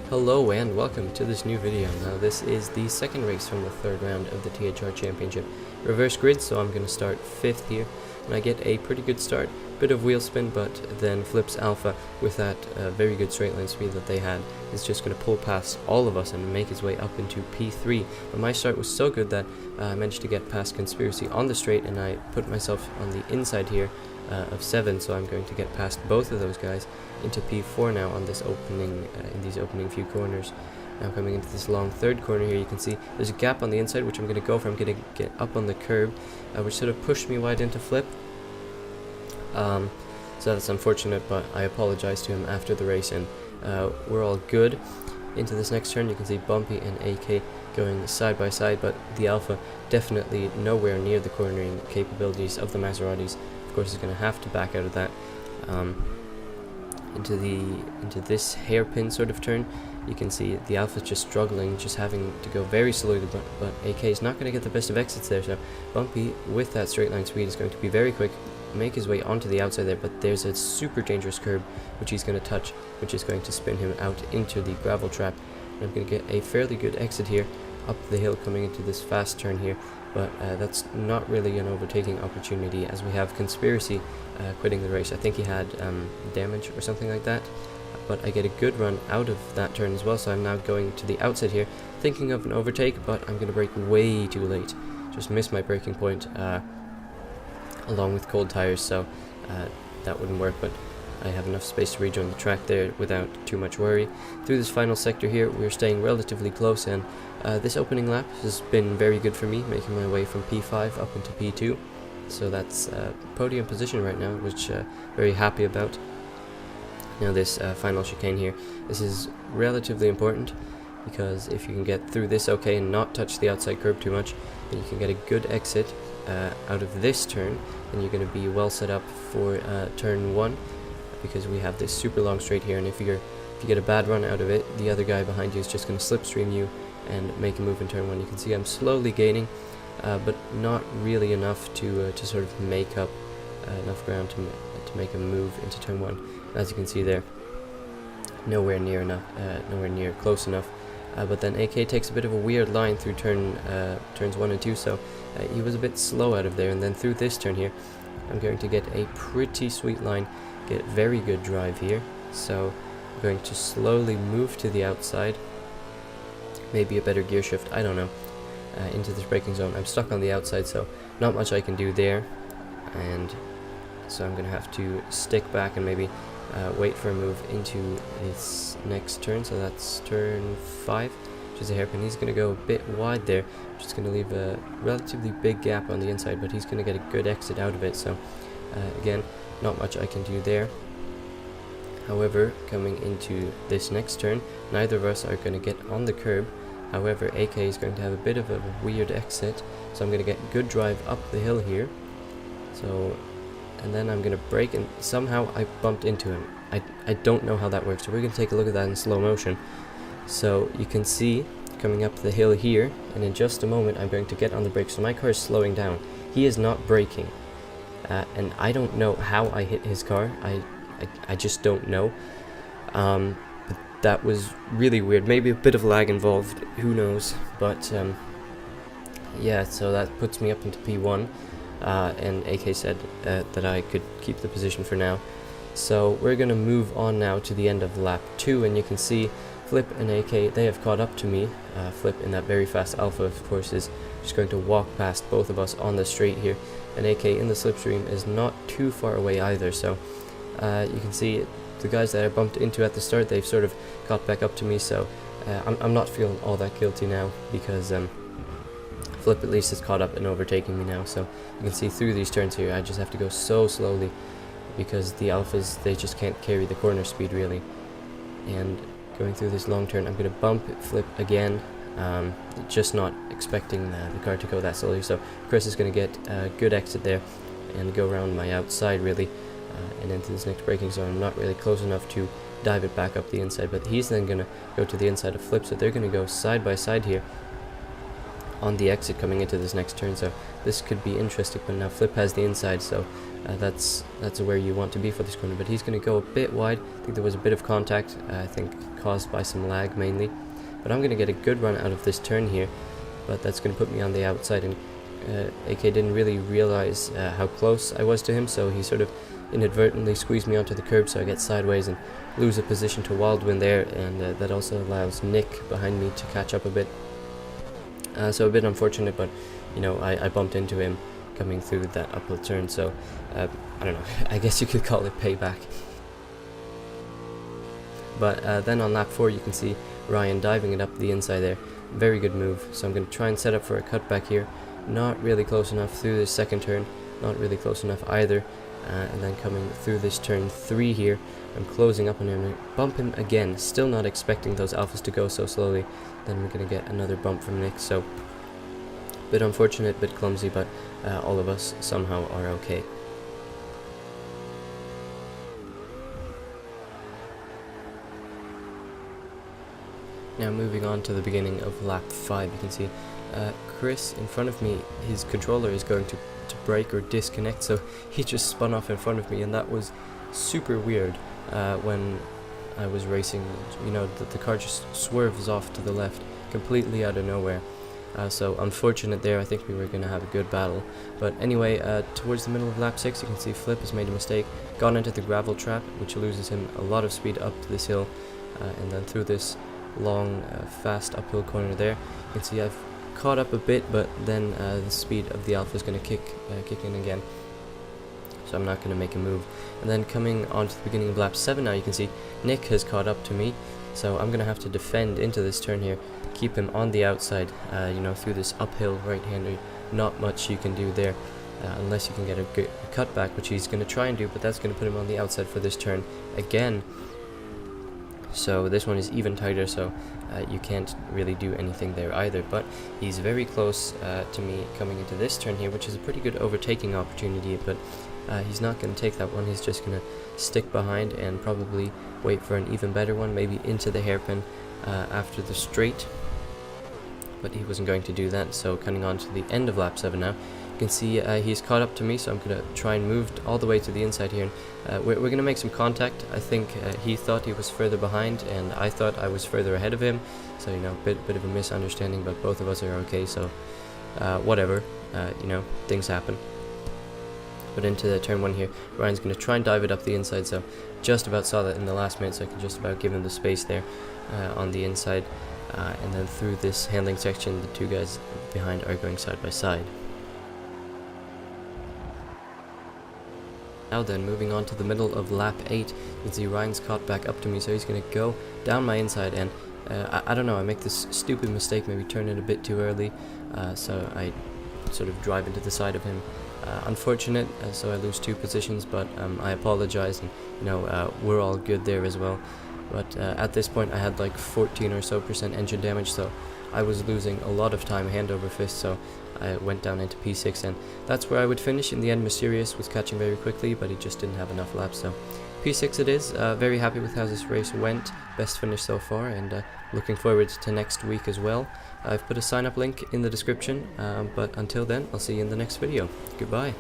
Hello and welcome to this new video. Now this is the second race from the third round of the THR Championship reverse grid, so I'm going to start 5th here, and I get a pretty good start. Bit of wheel spin, but then Flip's Alpha, with that very good straight line speed that they had, is just going to pull past all of us and make his way up into P3. But my start was so good that I managed to get past Conspiracy on the straight, and I put myself on the inside here of 7, so I'm going to get past both of those guys into P4 now on this opening, in these opening few corners. Now coming into this long third corner here, you can see there's a gap on the inside which I'm going to go for. I'm going to get up on the curb, which sort of pushed me wide into Flip. So that's unfortunate, but I apologized to him after the race, and we're all good. Into this next turn, you can see Bumpy and AK going side by side, but the Alpha definitely nowhere near the cornering capabilities of the Maseratis. Of course, is going to have to back out of that. Into this hairpin sort of turn, you can see the Alpha's just struggling, just having to go very slowly, but AK is not going to get the best of exits there, so Bumpy, with that straight line speed, is going to be very quick, make his way onto the outside there, but there's a super dangerous curb which he's going to touch, which is going to spin him out into the gravel trap. And I'm going to get a fairly good exit here, up the hill coming into this fast turn here, but that's not really an overtaking opportunity, as we have Conspiracy quitting the race. I think he had damage or something like that, but I get a good run out of that turn as well, so I'm now going to the outside here, thinking of an overtake, but I'm going to brake way too late. Just missed my braking point along with cold tires, so that wouldn't work, but I have enough space to rejoin the track there without too much worry. Through this final sector here, we're staying relatively close, and this opening lap has been very good for me, making my way from P5 up into P2. So that's podium position right now, which very happy about. Now this final chicane here, this is relatively important, because if you can get through this okay and not touch the outside curb too much, then you can get a good exit out of this turn, and you're going to be well set up for turn 1, because we have this super long straight here, and if you get a bad run out of it, the other guy behind you is just going to slipstream you and make a move in turn 1. You can see I'm slowly gaining, but not really enough to sort of make up enough ground to make a move into turn 1. As you can see there, nowhere near close enough. But then AK takes a bit of a weird line through turns 1 and 2, so he was a bit slow out of there. And then through this turn here, I'm going to get a pretty sweet line, get very good drive here. So I'm going to slowly move to the outside, maybe a better gear shift, I don't know, into this braking zone. I'm stuck on the outside, so not much I can do there, and so I'm going to have to stick back and maybe wait for a move into this next turn. So that's turn 5, which is a hairpin. He's going to go a bit wide there, which is going to leave a relatively big gap on the inside, but he's going to get a good exit out of it. So again, not much I can do there. However, coming into this next turn, neither of us are going to get on the curb. However, AK is going to have a bit of a weird exit, so I'm going to get good drive up the hill here. So, and then I'm going to brake, and somehow I bumped into him. I don't know how that works, so we're going to take a look at that in slow motion. So you can see coming up the hill here, and in just a moment I'm going to get on the brakes. So my car is slowing down. He is not braking, and I don't know how I hit his car. I just don't know. But that was really weird. Maybe a bit of lag involved, who knows. But yeah, so that puts me up into P1. And AK said that I could keep the position for now. So we're going to move on now to the end of lap 2, and you can see Flip and AK, they have caught up to me. Flip in that very fast Alpha, of course, is just going to walk past both of us on the straight here, and AK in the slipstream is not too far away either. So you can see the guys that I bumped into at the start, they've sort of caught back up to me, so I'm not feeling all that guilty now, because Flip at least has caught up and overtaking me now. So you can see through these turns here, I just have to go so slowly, because the Alphas, they just can't carry the corner speed really. And going through this long turn, I'm going to bump Flip again, just not expecting the car to go that slowly. So Chris is going to get a good exit there and go around my outside really, and into this next braking zone. I'm not really close enough to dive it back up the inside, but he's then going to go to the inside of Flip, so they're going to go side by side here. on the exit coming into this next turn, so this could be interesting. But now Flip has the inside, so that's where you want to be for this corner. But he's going to go a bit wide. I think there was a bit of contact, I think caused by some lag mainly. But I'm going to get a good run out of this turn here, but that's going to put me on the outside, and AK didn't really realize how close I was to him, so he sort of inadvertently squeezed me onto the curb, so I get sideways and lose a position to Wildwin there, and that also allows Nick behind me to catch up a bit. So a bit unfortunate, but you know, I bumped into him coming through that uphill turn, so I don't know, I guess you could call it payback. But then on lap 4 you can see Ryan diving it up the inside there. Very good move, so I'm going to try and set up for a cutback here. Not really close enough through this second turn, not really close enough either. And then coming through this turn 3 here, I'm closing up on him and bump him again. Still not expecting those alphas to go so slowly. Then we're going to get another bump from Nick, so bit unfortunate, bit clumsy, but all of us somehow are okay. Now moving on to the beginning of lap 5, you can see Chris in front of me, his controller is going to break or disconnect, so he just spun off in front of me, and that was super weird when I was racing. You know, the car just swerves off to the left completely out of nowhere. So unfortunate there. I think we were going to have a good battle. But anyway, towards the middle of lap 6 you can see Flip has made a mistake, gone into the gravel trap, which loses him a lot of speed up this hill, and then through this long fast uphill corner there. You can see I've caught up a bit, but then the speed of the alpha is going to kick in again, so I'm not going to make a move. And then coming on to the beginning of lap 7 now, you can see Nick has caught up to me, so I'm going to have to defend into this turn here, keep him on the outside. You know, through this uphill right-hander, not much you can do there unless you can get a good cutback, which he's going to try and do, but that's going to put him on the outside for this turn again. So this one is even tighter, so you can't really do anything there either. But he's very close to me coming into this turn here, which is a pretty good overtaking opportunity, but he's not going to take that one. He's just going to stick behind and probably wait for an even better one, maybe into the hairpin after the straight. But he wasn't going to do that, so coming on to the end of lap 7 now, you can see he's caught up to me, so I'm going to try and move all the way to the inside here. And, we're going to make some contact. I think he thought he was further behind, and I thought I was further ahead of him. So, you know, bit of a misunderstanding, but both of us are okay, so whatever, you know, things happen. But into the turn 1 here, Ryan's going to try and dive it up the inside, so just about saw that in the last minute, so I can just about give him the space there on the inside. And then through this handling section, the two guys behind are going side by side. Now then, moving on to the middle of lap 8, you can see Ryan's caught back up to me, so he's going to go down my inside, and I don't know, I make this stupid mistake, maybe turn it a bit too early, so I sort of drive into the side of him. Unfortunate, so I lose 2 positions, but I apologize, and you know, we're all good there as well. But at this point I had like 14% or so engine damage, so I was losing a lot of time hand over fist, so I went down into P6, and that's where I would finish. In the end, Mysterious was catching very quickly, but he just didn't have enough laps, so P6 it is. Very happy with how this race went, best finish so far, and looking forward to next week as well. I've put a sign up link in the description, but until then, I'll see you in the next video. Goodbye.